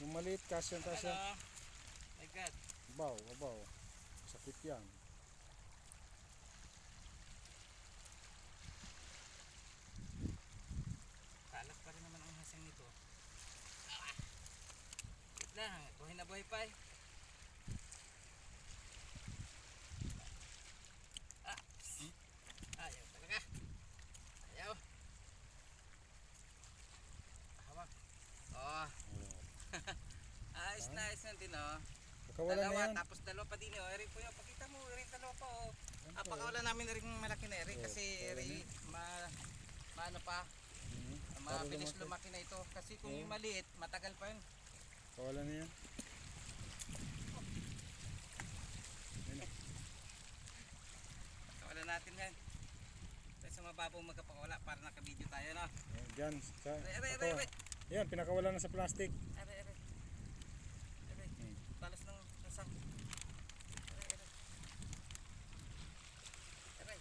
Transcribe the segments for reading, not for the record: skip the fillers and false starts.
Yung maliit, kasya. Ano? My God. Abaw. Sakit yan. Kalat pa rin naman ang hasang nito. Wait lang, buhay na buhay pa eh. Ayaw talaga. Ayaw. Hawak. Oh. Ayos na din oh. Pagkawalan na yan. Tapos dalawa pa din oh. Eri po yung pakita mo, eri dalawa pa oh. Pagkawalan namin rin malaki na eri kasi eri maano pa. Mabilis lumaki na ito kasi kung yung maliit, matagal pa yun. Pagkawalan na yan. Pagkawalan natin yan. Sa mababaw magkapakawala para nakabideo tayo no. Diyan. Ere. Yan, pinakawalan na sa plastic. Ere. Talas ng nasang. Ere.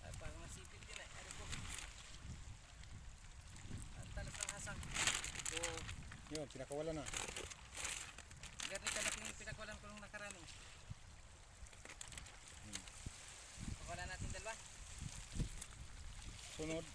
Ay, parang nasipit din eh. Ere po. Talas ng hasang. Yun, pinakawalan na. Ganito na pinakawalan ko nung nakaraan eh. Pakawalan natin dalawa. Sunod.